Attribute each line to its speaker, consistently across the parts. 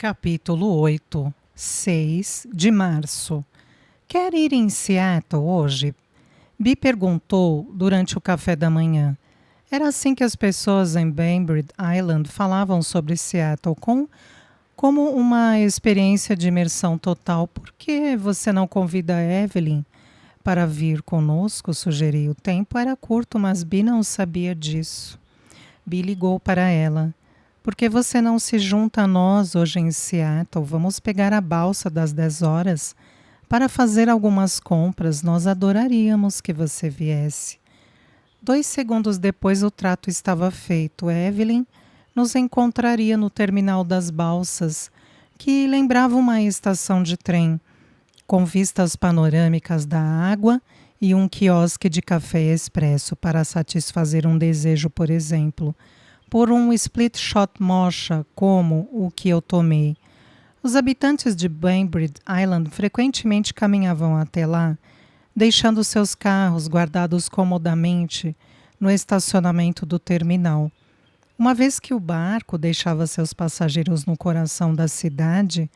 Speaker 1: Capítulo 8, 6 de março. Quer ir em Seattle hoje? Bi perguntou durante o café da manhã. Era assim que as pessoas em Bainbridge Island falavam sobre Seattle, como uma experiência de imersão total. Por que você não convida a Evelyn para vir conosco? Sugeri. O tempo era curto, mas Bi não sabia disso. Bi ligou para ela. Por que você não se junta a nós hoje em Seattle? Vamos pegar a balsa das 10 horas para fazer algumas compras. Nós adoraríamos que você viesse. 2 segundos depois o trato estava feito. Evelyn nos encontraria no terminal das balsas, que lembrava uma estação de trem, com vistas panorâmicas da água e um quiosque de café expresso para satisfazer um desejo, por exemplo, por um split shot mocha como o que eu tomei. Os habitantes de Bainbridge Island frequentemente caminhavam até lá, deixando seus carros guardados comodamente no estacionamento do terminal. Uma vez que o barco deixava seus passageiros no coração da cidade,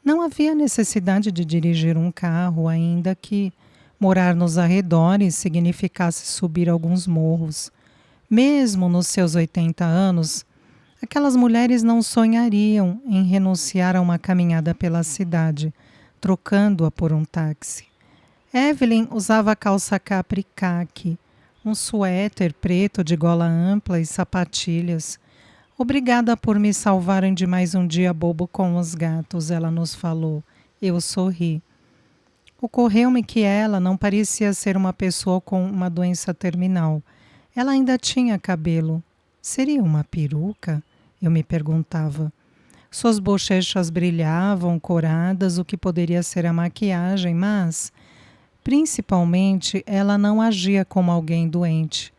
Speaker 1: não havia necessidade de dirigir um carro, ainda que morar nos arredores significasse subir alguns morros. Mesmo nos seus 80 anos, aquelas mulheres não sonhariam em renunciar a uma caminhada pela cidade, trocando-a por um táxi. Evelyn usava calça capri caqui, um suéter preto de gola ampla e sapatilhas. Obrigada por me salvarem de mais um dia bobo com os gatos, ela nos falou. Eu sorri. Ocorreu-me que ela não parecia ser uma pessoa com uma doença terminal. Ela ainda tinha cabelo. Seria uma peruca? Eu me perguntava. Suas bochechas brilhavam, coradas, o que poderia ser a maquiagem, mas, principalmente, ela não agia como alguém doente.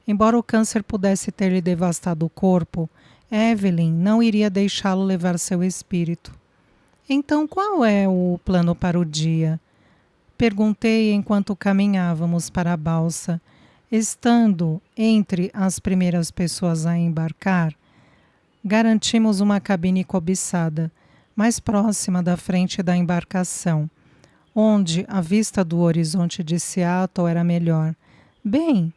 Speaker 1: Embora o câncer pudesse ter lhe devastado o corpo, Evelyn não iria deixá-lo levar seu espírito. Então, qual é o plano para o dia? Perguntei enquanto caminhávamos para a balsa. Estando entre as primeiras pessoas a embarcar, garantimos uma cabine cobiçada, mais próxima da frente da embarcação, onde a vista do horizonte de Seattle era melhor. Bem,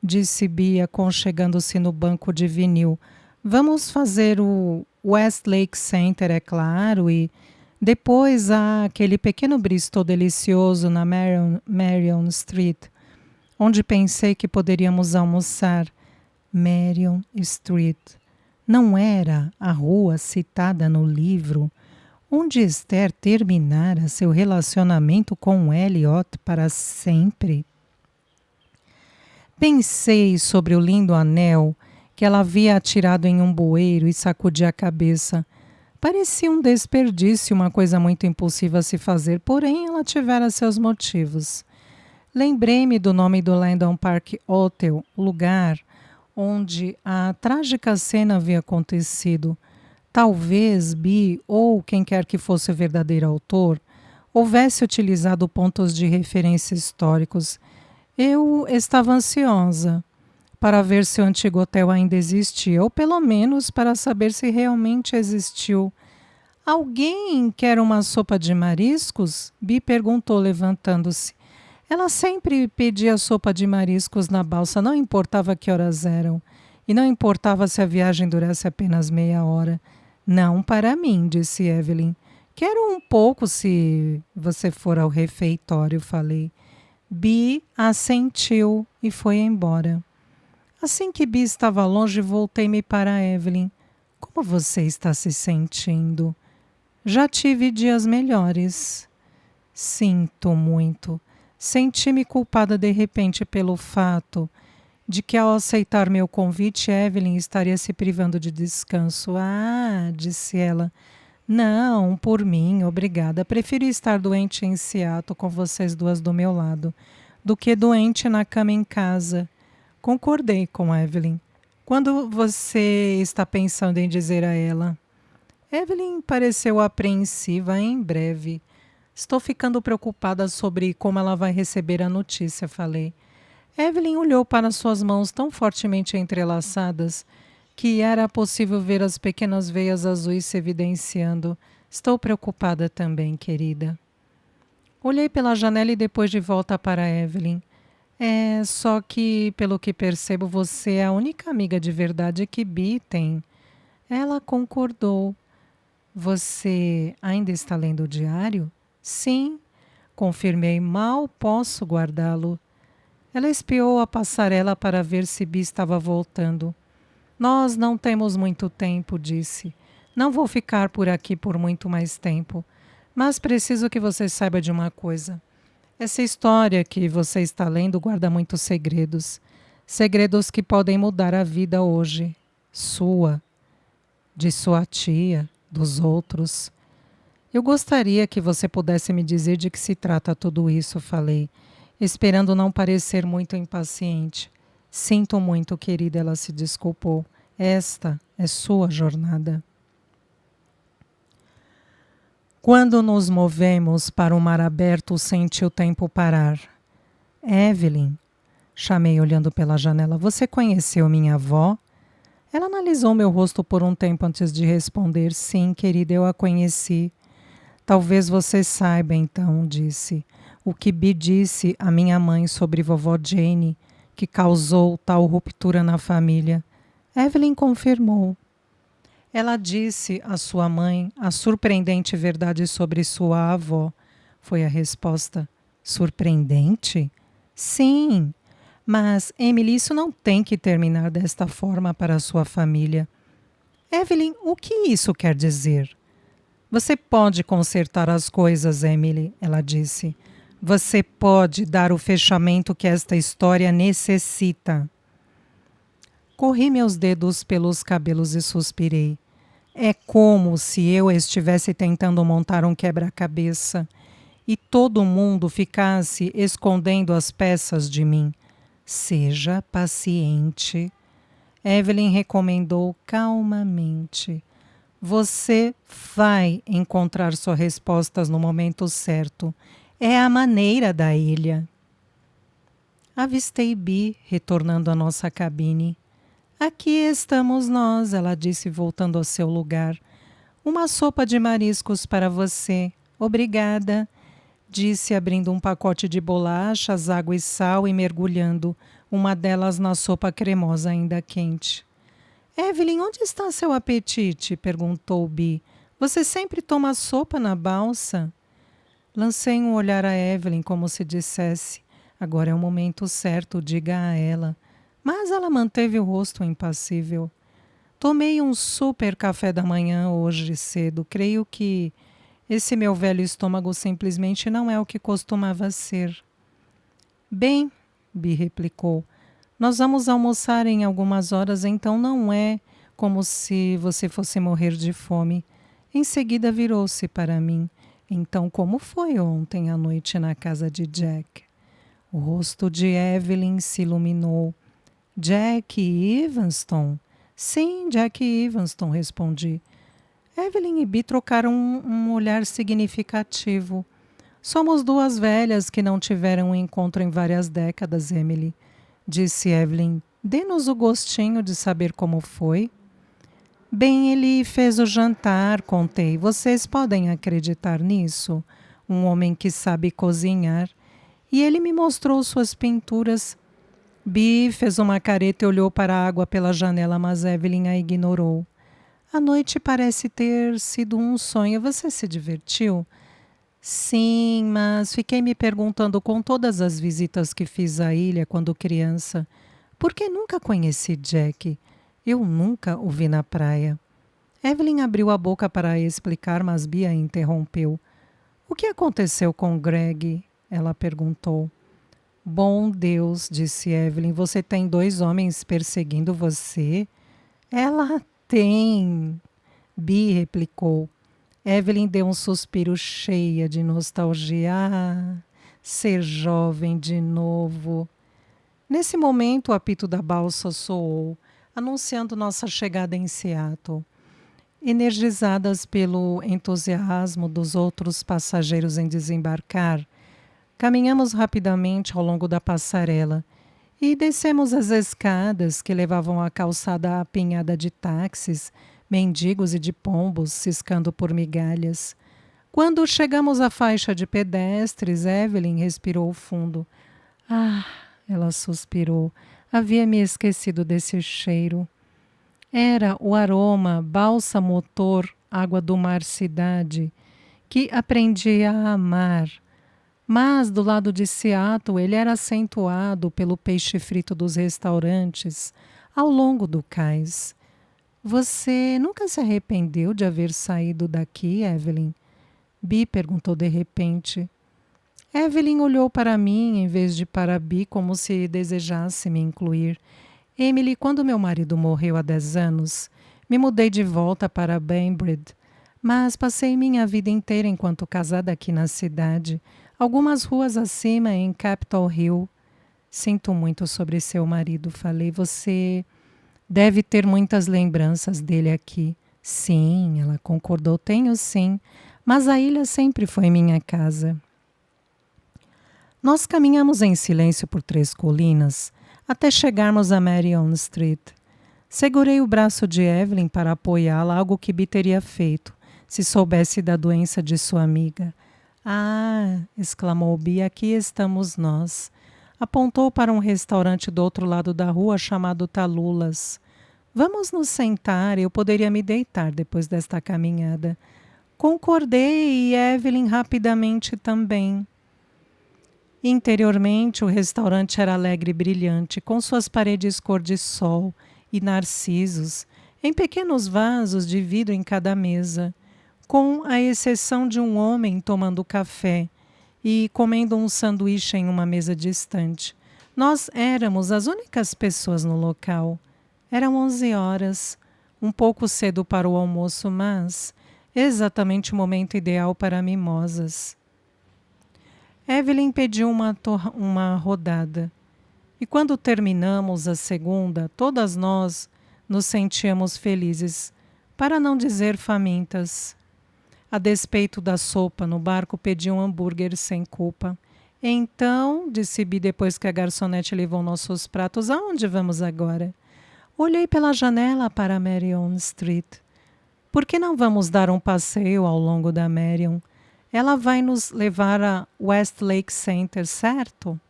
Speaker 1: disse Bia, aconchegando-se no banco de vinil, vamos fazer o Westlake Center, é claro, e depois há aquele pequeno Bristol delicioso na Marion Street, onde pensei que poderíamos almoçar. Marion Street. Não era a rua citada no livro onde Esther terminara seu relacionamento com Elliot para sempre? Pensei sobre o lindo anel que ela havia atirado em um bueiro e sacudi a cabeça. Parecia um desperdício, uma coisa muito impulsiva a se fazer, porém ela tivera seus motivos. Lembrei-me do nome do Landon Park Hotel, o lugar onde a trágica cena havia acontecido. Talvez Bi, ou quem quer que fosse o verdadeiro autor, houvesse utilizado pontos de referência históricos. Eu estava ansiosa para ver se o antigo hotel ainda existia, ou pelo menos para saber se realmente existiu. Alguém quer uma sopa de mariscos? Bi perguntou, levantando-se. Ela sempre pedia sopa de mariscos na balsa, não importava que horas eram. E não importava se a viagem durasse apenas meia hora. Não para mim, disse Evelyn. Quero um pouco se você for ao refeitório, falei. Bi assentiu e foi embora. Assim que Bi estava longe, voltei-me para Evelyn. Como você está se sentindo? Já tive dias melhores. Sinto muito. Senti-me culpada de repente pelo fato de que, ao aceitar meu convite, Evelyn estaria se privando de descanso. Ah, disse ela. Não, por mim, obrigada. Prefiro estar doente em Seattle com vocês duas do meu lado, do que doente na cama em casa. Concordei com Evelyn. Quando você está pensando em dizer a ela? Evelyn pareceu apreensiva. Em breve. Estou ficando preocupada sobre como ela vai receber a notícia, falei. Evelyn olhou para suas mãos tão fortemente entrelaçadas que era possível ver as pequenas veias azuis se evidenciando. Estou preocupada também, querida. Olhei pela janela e depois de volta para Evelyn. É, só que, pelo que percebo, você é a única amiga de verdade que Bi tem. Ela concordou. Você ainda está lendo o diário? Sim, confirmei. Mal posso guardá-lo. Ela espiou a passarela para ver se Bi estava voltando. Nós não temos muito tempo, disse. Não vou ficar por aqui por muito mais tempo. Mas preciso que você saiba de uma coisa. Essa história que você está lendo guarda muitos segredos. Segredos que podem mudar a vida hoje. Sua, de sua tia, dos outros. Eu gostaria que você pudesse me dizer de que se trata tudo isso, falei, esperando não parecer muito impaciente. Sinto muito, querida, ela se desculpou. Esta é sua jornada. Quando nos movemos para o mar aberto, senti o tempo parar. Evelyn, chamei olhando pela janela, você conheceu minha avó? Ela analisou meu rosto por um tempo antes de responder. Sim, querida, eu a conheci. Talvez você saiba, então, disse, o que Bi disse à minha mãe sobre vovó Jane, que causou tal ruptura na família. Evelyn confirmou. Ela disse à sua mãe a surpreendente verdade sobre sua avó. Foi a resposta. Surpreendente? Sim, mas, Emily, isso não tem que terminar desta forma para a sua família. Evelyn, o que isso quer dizer? Você pode consertar as coisas, Emily, ela disse. Você pode dar o fechamento que esta história necessita. Corri meus dedos pelos cabelos e suspirei. É como se eu estivesse tentando montar um quebra-cabeça e todo mundo ficasse escondendo as peças de mim. Seja paciente. Evelyn recomendou calmamente. Você vai encontrar suas respostas no momento certo. É a maneira da ilha. Avistei Bi retornando à nossa cabine. Aqui estamos nós, ela disse voltando ao seu lugar. Uma sopa de mariscos para você. Obrigada, disse abrindo um pacote de bolachas, água e sal e mergulhando uma delas na sopa cremosa ainda quente. Evelyn, onde está seu apetite? Perguntou Bi. Você sempre toma sopa na balsa? Lancei um olhar a Evelyn como se dissesse, agora é o momento certo, diga a ela. Mas ela manteve o rosto impassível. Tomei um super café da manhã hoje cedo. Creio que esse meu velho estômago simplesmente não é o que costumava ser. Bem, Bi replicou, nós vamos almoçar em algumas horas, então não é como se você fosse morrer de fome. Em seguida virou-se para mim. Então como foi ontem à noite na casa de Jack? O rosto de Evelyn se iluminou. Jack Evanston? Sim, Jack Evanston, respondi. Evelyn e Bi trocaram um olhar significativo. Somos duas velhas que não tiveram um encontro em várias décadas, Emily, disse Evelyn. Dê-nos o gostinho de saber como foi. Bem, ele fez o jantar, contei. Vocês podem acreditar nisso? Um homem que sabe cozinhar. E ele me mostrou suas pinturas. Bi fez uma careta e olhou para a água pela janela, mas Evelyn a ignorou. A noite parece ter sido um sonho. Você se divertiu? Sim, mas fiquei me perguntando com todas as visitas que fiz à ilha quando criança, por que nunca conheci Jack? Eu nunca o vi na praia. Evelyn abriu a boca para explicar, mas Bia interrompeu. O que aconteceu com Greg? Ela perguntou. Bom Deus, disse Evelyn, você tem 2 homens perseguindo você? Ela tem, Bi replicou. Evelyn deu um suspiro cheia de nostalgia. Ah, ser jovem de novo. Nesse momento, o apito da balsa soou, anunciando nossa chegada em Seattle. Energizadas pelo entusiasmo dos outros passageiros em desembarcar, caminhamos rapidamente ao longo da passarela. E descemos as escadas que levavam à calçada apinhada de táxis, mendigos e de pombos ciscando por migalhas. Quando chegamos à faixa de pedestres, Evelyn respirou fundo. Ah, ela suspirou. Havia me esquecido desse cheiro. Era o aroma balsa-motor, água do mar cidade, que aprendi a amar. Mas do lado de Seattle ele era acentuado pelo peixe frito dos restaurantes ao longo do cais. Você nunca se arrependeu de haver saído daqui, Evelyn? Bi perguntou de repente. Evelyn olhou para mim em vez de para Bi como se desejasse me incluir. Emily, quando meu marido morreu há 10 anos, me mudei de volta para Banbridge, mas passei minha vida inteira enquanto casada aqui na cidade, algumas ruas acima em Capitol Hill. Sinto muito sobre seu marido, falei. Você deve ter muitas lembranças dele aqui. Sim, ela concordou, tenho sim, mas a ilha sempre foi minha casa. Nós caminhamos em silêncio por 3 colinas, até chegarmos a Marion Street. Segurei o braço de Evelyn para apoiá-la, algo que Bi teria feito, se soubesse da doença de sua amiga. Ah, exclamou Bi, aqui estamos nós. Apontou para um restaurante do outro lado da rua chamado Talulas. Vamos nos sentar, eu poderia me deitar depois desta caminhada. Concordei e Evelyn rapidamente também. Interiormente, o restaurante era alegre e brilhante, com suas paredes cor de sol e narcisos, em pequenos vasos de vidro em cada mesa, com a exceção de um homem tomando café e comendo um sanduíche em uma mesa distante. Nós éramos as únicas pessoas no local. Eram 11 horas, um pouco cedo para o almoço, mas exatamente o momento ideal para mimosas. Evelyn pediu uma rodada. E quando terminamos a segunda, todas nós nos sentíamos felizes, para não dizer famintas. A despeito da sopa, no barco pedi um hambúrguer sem culpa. Então, disse Bi depois que a garçonete levou nossos pratos, aonde vamos agora? Olhei pela janela para Marion Street. Por que não vamos dar um passeio ao longo da Marion? Ela vai nos levar a Westlake Center, certo?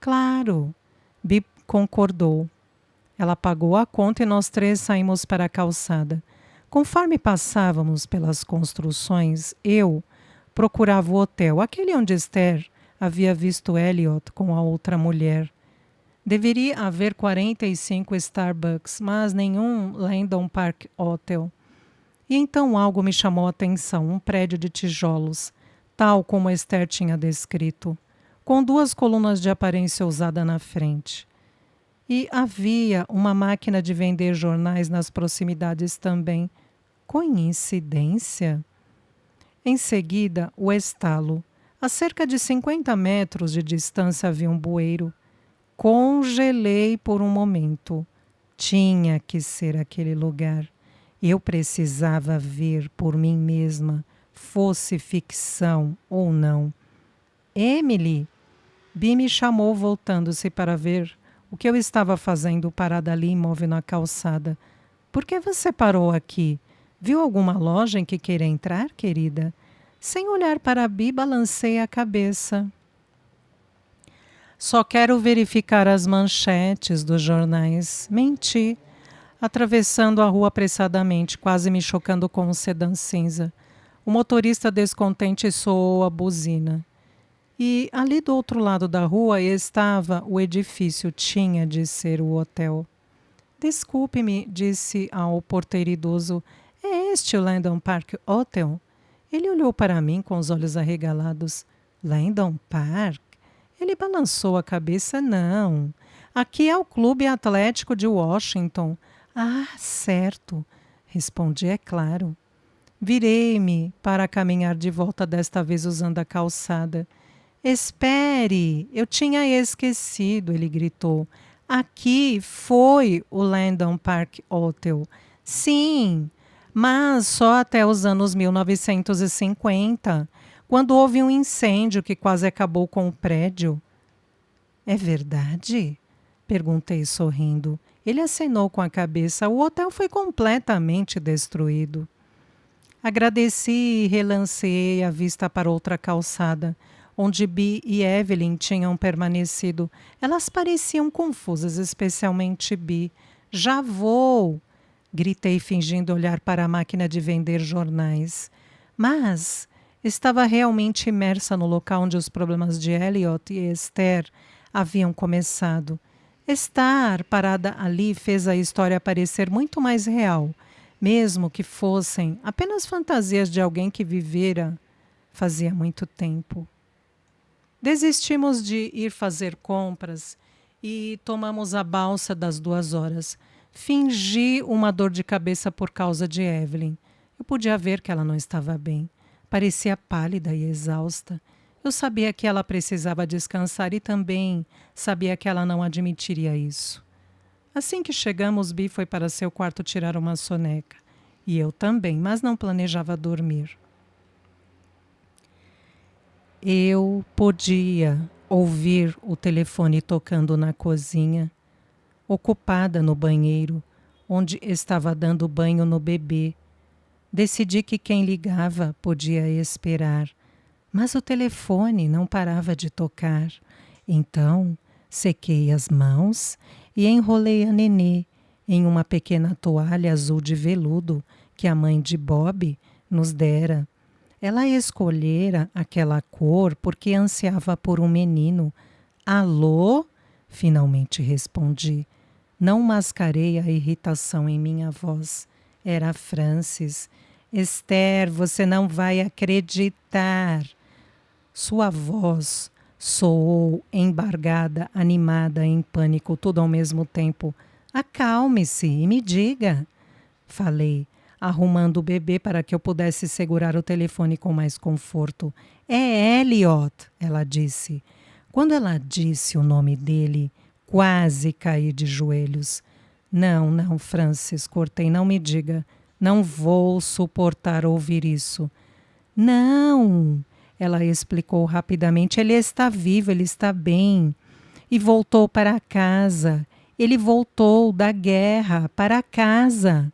Speaker 1: Claro, Bi concordou. Ela pagou a conta e nós 3 saímos para a calçada. Conforme passávamos pelas construções, eu procurava o hotel, aquele onde Esther havia visto Elliot com a outra mulher. Deveria haver 45 Starbucks, mas nenhum Landon Park Hotel. E então algo me chamou a atenção, um prédio de tijolos, tal como Esther tinha descrito, com 2 colunas de aparência ousada na frente. E havia uma máquina de vender jornais nas proximidades também. Coincidência? Em seguida, o estalo. A cerca de 50 metros de distância havia um bueiro. Congelei por um momento. Tinha que ser aquele lugar. Eu precisava ver por mim mesma, fosse ficção ou não. Emily! Bi me chamou voltando-se para ver o que eu estava fazendo parada ali imóvel na calçada. Por que você parou aqui? Viu alguma loja em que queira entrar, querida? Sem olhar para Bi, balancei a cabeça. Só quero verificar as manchetes dos jornais. Menti. Atravessando a rua apressadamente, quase me chocando com um sedã cinza. O motorista descontente soou a buzina. E ali do outro lado da rua estava o edifício, tinha de ser o hotel. Desculpe-me, disse ao porteiro idoso, é este o Landon Park Hotel? Ele olhou para mim com os olhos arregalados. Landon Park? Ele balançou a cabeça, não. Aqui é o Clube Atlético de Washington. Ah, certo, respondi, é claro. Virei-me para caminhar de volta, desta vez usando a calçada. Espere, eu tinha esquecido, ele gritou. Aqui foi o Landon Park Hotel. Sim, mas só até os anos 1950, quando houve um incêndio que quase acabou com o prédio. É verdade? Perguntei sorrindo. Ele acenou com a cabeça. O hotel foi completamente destruído. Agradeci e relanceei a vista para outra calçada, onde Bi e Evelyn tinham permanecido. Elas pareciam confusas, especialmente Bi. Já vou! Gritei, fingindo olhar para a máquina de vender jornais. Mas estava realmente imersa no local onde os problemas de Elliot e Esther haviam começado. Estar parada ali fez a história parecer muito mais real, mesmo que fossem apenas fantasias de alguém que vivera fazia muito tempo. Desistimos de ir fazer compras e tomamos a balsa das 2 horas. Fingi uma dor de cabeça por causa de Evelyn. Eu podia ver que ela não estava bem. Parecia pálida e exausta. Eu sabia que ela precisava descansar e também sabia que ela não admitiria isso. Assim que chegamos, Bi foi para seu quarto tirar uma soneca. E eu também, mas não planejava dormir. Eu podia ouvir o telefone tocando na cozinha, ocupada no banheiro, onde estava dando banho no bebê. Decidi que quem ligava podia esperar, mas o telefone não parava de tocar. Então, sequei as mãos e enrolei a nenê em uma pequena toalha azul de veludo que a mãe de Bob nos dera. Ela escolhera aquela cor porque ansiava por um menino. Alô? Finalmente respondi. Não mascarei a irritação em minha voz. Era Francis. Esther, você não vai acreditar. Sua voz soou embargada, animada, em pânico, tudo ao mesmo tempo. Acalme-se e me diga. Falei, arrumando o bebê para que eu pudesse segurar o telefone com mais conforto. É Elliot, ela disse. Quando ela disse o nome dele, quase caí de joelhos. Não, não, Francis, cortei, não me diga. Não vou suportar ouvir isso. Não, ela explicou rapidamente. Ele está vivo, ele está bem. E voltou para casa. Ele voltou da guerra para casa.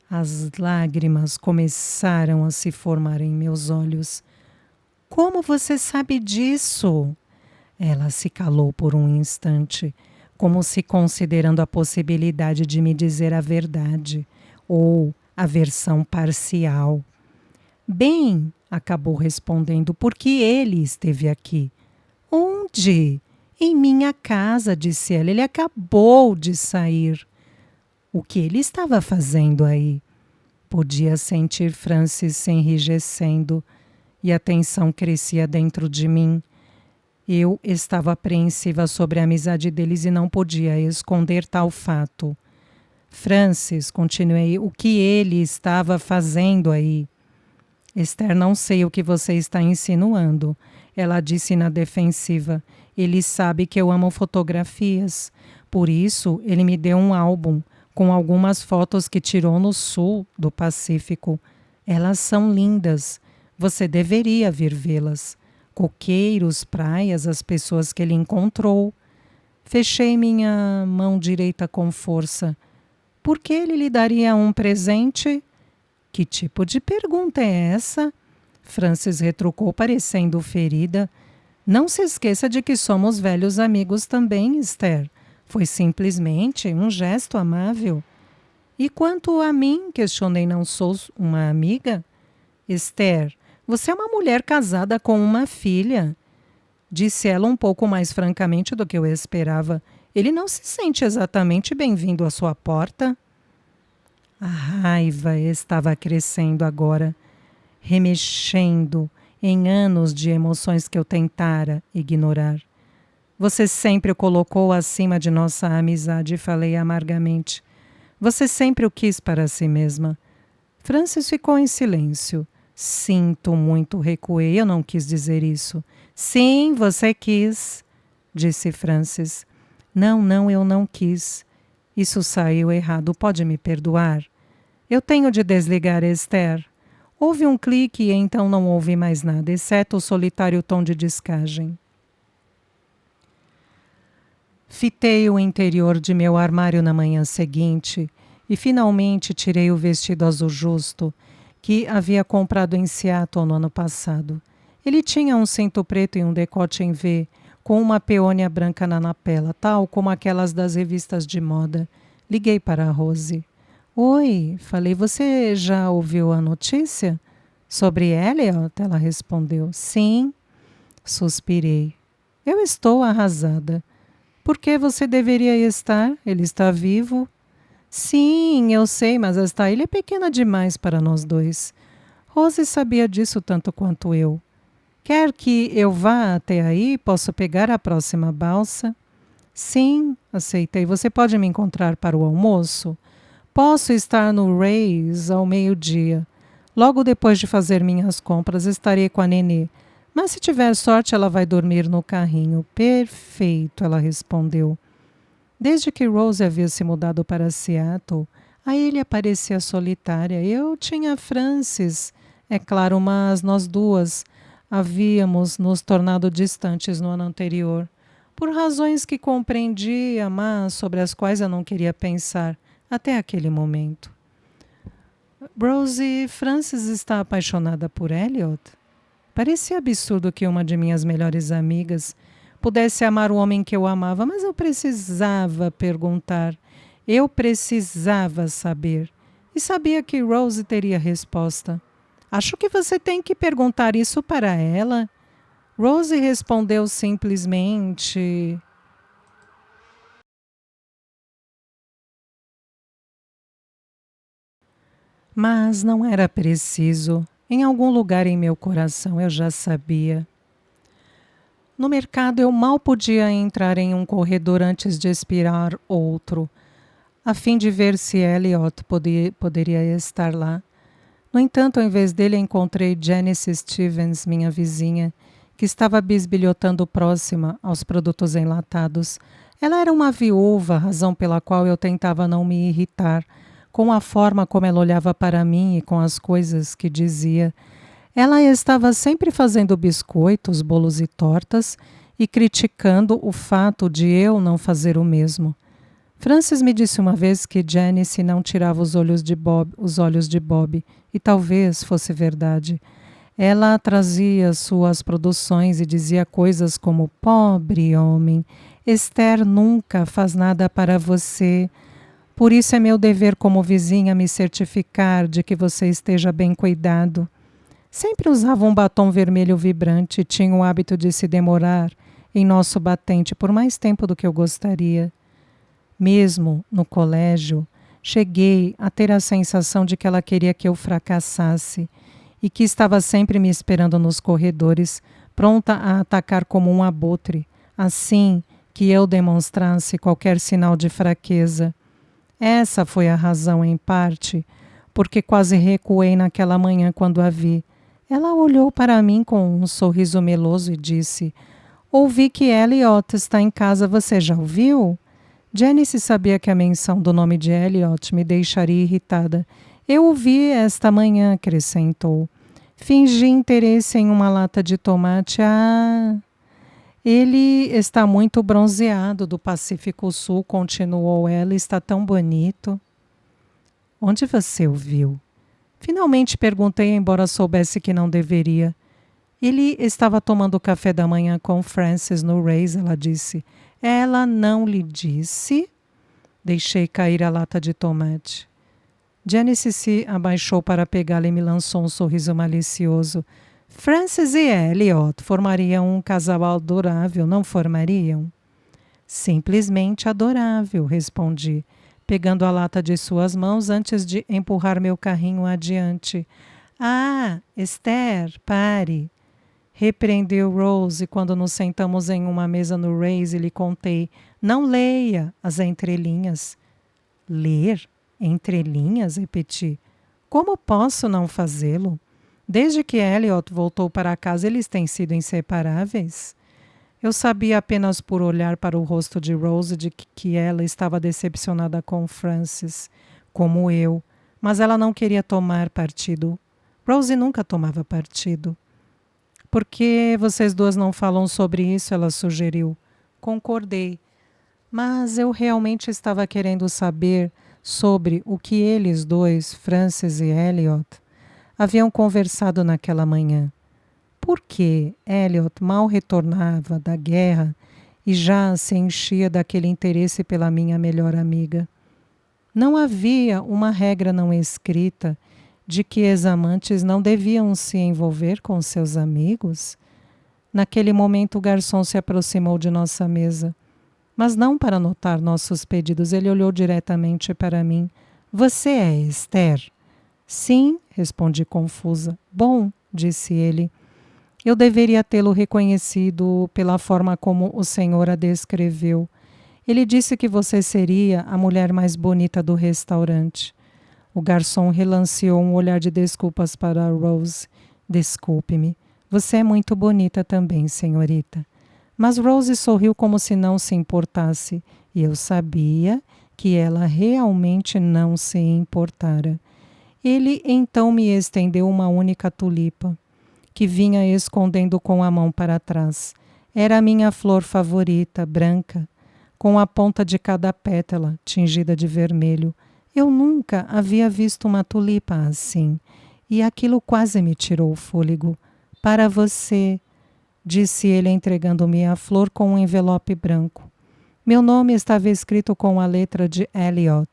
Speaker 1: As lágrimas começaram a se formar em meus olhos. Como você sabe disso? Ela se calou por um instante, como se considerando a possibilidade de me dizer a verdade, ou a versão parcial. Bem, acabou respondendo, porque ele esteve aqui. Onde? Em minha casa, disse ela. Ele acabou de sair. O que ele estava fazendo aí? Podia sentir Francis se enrijecendo e a tensão crescia dentro de mim. Eu estava apreensiva sobre a amizade deles e não podia esconder tal fato. Francis, continuei, o que ele estava fazendo aí? Esther, não sei o que você está insinuando. Ela disse na defensiva. Ele sabe que eu amo fotografias. Por isso, ele me deu um álbum com algumas fotos que tirou no sul do Pacífico. Elas são lindas. Você deveria vir vê-las. Coqueiros, praias, as pessoas que ele encontrou. Fechei minha mão direita com força. Por que ele lhe daria um presente? Que tipo de pergunta é essa? Francis retrucou, parecendo ferida. Não se esqueça de que somos velhos amigos também, Esther. Foi simplesmente um gesto amável. E quanto a mim, questionei, não sou uma amiga? Esther, você é uma mulher casada com uma filha. Disse ela um pouco mais francamente do que eu esperava. Ele não se sente exatamente bem-vindo à sua porta? A raiva estava crescendo agora, remexendo em anos de emoções que eu tentara ignorar. Você sempre o colocou acima de nossa amizade, falei amargamente. Você sempre o quis para si mesma. Francis ficou em silêncio. Sinto muito, recuei, eu não quis dizer isso. Sim, você quis, disse Francis. Não, não, eu não quis. Isso saiu errado, pode me perdoar? Eu tenho de desligar, Esther. Houve um clique e então não houve mais nada, exceto o solitário tom de descagem. Fitei o interior de meu armário na manhã seguinte e finalmente tirei o vestido azul justo que havia comprado em Seattle no ano passado. Ele tinha um cinto preto e um decote em V, com uma peônia branca na lapela, tal como aquelas das revistas de moda. Liguei para a Rose. Oi, falei, você já ouviu a notícia? Sobre Elliot? Ela respondeu. Sim, suspirei. Eu estou arrasada. Por que você deveria estar? Ele está vivo? Sim, eu sei, mas esta ilha é pequena demais para nós dois. Rose sabia disso tanto quanto eu. Quer que eu vá até aí? Posso pegar a próxima balsa? Sim, aceitei. Você pode me encontrar para o almoço? Posso estar no Ray's ao meio-dia. Logo depois de fazer minhas compras, estarei com a Nenê. Mas se tiver sorte, ela vai dormir no carrinho. Perfeito, ela respondeu. Desde que Rose havia se mudado para Seattle, a ilha parecia solitária. Eu tinha Frances, é claro, mas nós duas havíamos nos tornado distantes no ano anterior, por razões que compreendia, mas sobre as quais eu não queria pensar até aquele momento. Rose, Frances está apaixonada por Elliot? Parecia absurdo que uma de minhas melhores amigas pudesse amar o homem que eu amava, mas eu precisava perguntar. Eu precisava saber. E sabia que Rose teria resposta. Acho que você tem que perguntar isso para ela. Rose respondeu simplesmente. Mas não era preciso. Em algum lugar em meu coração eu já sabia. No mercado eu mal podia entrar em um corredor antes de expirar outro, a fim de ver se Elliot poderia estar lá. No entanto, em vez dele, encontrei Janice Stevens, minha vizinha, que estava bisbilhotando próxima aos produtos enlatados. Ela era uma viúva, razão pela qual eu tentava não me irritar, com a forma como ela olhava para mim e com as coisas que dizia. Ela estava sempre fazendo biscoitos, bolos e tortas e criticando o fato de eu não fazer o mesmo. Frances me disse uma vez que Janice não tirava os olhos de Bob, e talvez fosse verdade. Ela trazia suas produções e dizia coisas como: pobre homem, Esther nunca faz nada para você. Por isso é meu dever como vizinha me certificar de que você esteja bem cuidado. Sempre usava um batom vermelho vibrante e tinha o hábito de se demorar em nosso batente por mais tempo do que eu gostaria. Mesmo no colégio, cheguei a ter a sensação de que ela queria que eu fracassasse e que estava sempre me esperando nos corredores, pronta a atacar como um abutre, assim que eu demonstrasse qualquer sinal de fraqueza. Essa foi a razão, em parte, porque quase recuei naquela manhã quando a vi. Ela olhou para mim com um sorriso meloso e disse: ouvi que Elliot está em casa, você já ouviu? Janice sabia que a menção do nome de Elliot me deixaria irritada. Eu o vi esta manhã, acrescentou. Fingi interesse em uma lata de tomate. Ah, ele está muito bronzeado do Pacífico Sul, continuou ela, está tão bonito. Onde você o viu? Finalmente perguntei, embora soubesse que não deveria. Ele estava tomando café da manhã com Frances no Ray's, ela disse. Ela não lhe disse? Deixei cair a lata de tomate. Janice se abaixou para pegá-la e me lançou um sorriso malicioso. Frances e Elliot formariam um casal adorável, não formariam? Simplesmente adorável, respondi, pegando a lata de suas mãos antes de empurrar meu carrinho adiante. Ah, Esther, pare! Repreendeu Rose quando nos sentamos em uma mesa no Ray's e lhe contei. Não leia as entrelinhas. Ler? Entrelinhas? Repeti. Como posso não fazê-lo? Desde que Elliot voltou para casa, eles têm sido inseparáveis. Eu sabia apenas por olhar para o rosto de Rose de que ela estava decepcionada com Frances, como eu, mas ela não queria tomar partido. Rose nunca tomava partido. Por que vocês duas não falam sobre isso? Ela sugeriu. Concordei. Mas eu realmente estava querendo saber sobre o que eles dois, Francis e Elliot, haviam conversado naquela manhã. Por que Elliot mal retornava da guerra e já se enchia daquele interesse pela minha melhor amiga? Não havia uma regra não escrita de que ex-amantes não deviam se envolver com seus amigos? Naquele momento, o garçom se aproximou de nossa mesa, mas não para anotar nossos pedidos. Ele olhou diretamente para mim. Você é Esther? Sim, respondi confusa. Bom, disse ele. Eu deveria tê-lo reconhecido pela forma como o senhor a descreveu. Ele disse que você seria a mulher mais bonita do restaurante. O garçom relanceou um olhar de desculpas para Rose. Desculpe-me. Você é muito bonita também, senhorita. Mas Rose sorriu como se não se importasse, e eu sabia que ela realmente não se importara. Ele então me estendeu uma única tulipa, que vinha escondendo com a mão para trás. Era a minha flor favorita, branca, com a ponta de cada pétala tingida de vermelho. Eu nunca havia visto uma tulipa assim, e aquilo quase me tirou o fôlego. Para você, disse ele entregando-me a flor com um envelope branco. Meu nome estava escrito com a letra de Elliot.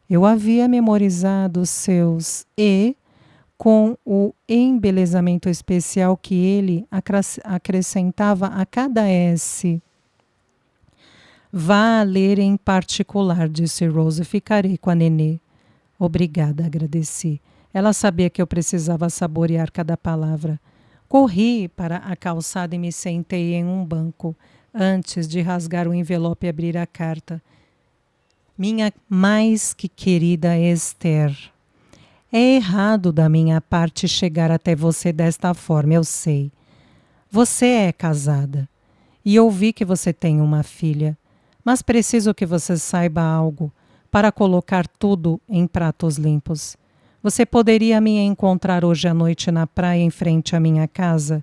Speaker 1: Eu havia memorizado seus E com o embelezamento especial que ele acrescentava a cada S. Vá a ler em particular, disse Rose. Ficarei com a Nenê. Obrigada, agradeci. Ela sabia que eu precisava saborear cada palavra. Corri para a calçada e me sentei em um banco, antes de rasgar o envelope e abrir a carta. Minha mais que querida Esther, é errado da minha parte chegar até você desta forma, eu sei. Você é casada e eu vi que você tem uma filha, mas preciso que você saiba algo para colocar tudo em pratos limpos. Você poderia me encontrar hoje à noite na praia em frente à minha casa?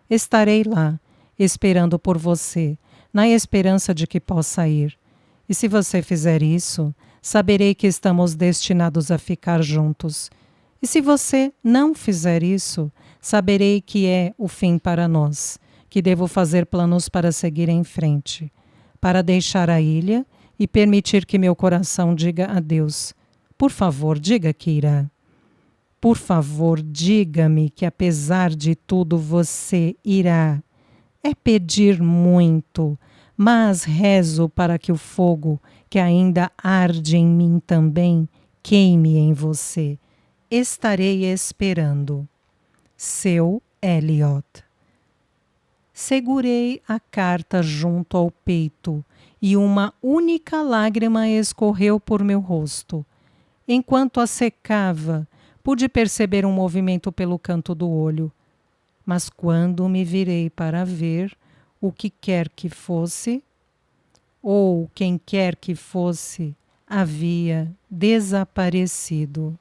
Speaker 1: Estarei lá, esperando por você, na esperança de que possa ir. E se você fizer isso, saberei que estamos destinados a ficar juntos. E se você não fizer isso, saberei que é o fim para nós, que devo fazer planos para seguir em frente, para deixar a ilha e permitir que meu coração diga adeus. Por favor, diga que irá. Por favor, diga-me que apesar de tudo você irá. É pedir muito, mas rezo para que o fogo que ainda arde em mim também queime em você. Estarei esperando. Seu Elliot. Segurei a carta junto ao peito e uma única lágrima escorreu por meu rosto. Enquanto a secava, pude perceber um movimento pelo canto do olho. Mas quando me virei para ver o que quer que fosse, ou quem quer que fosse, havia desaparecido.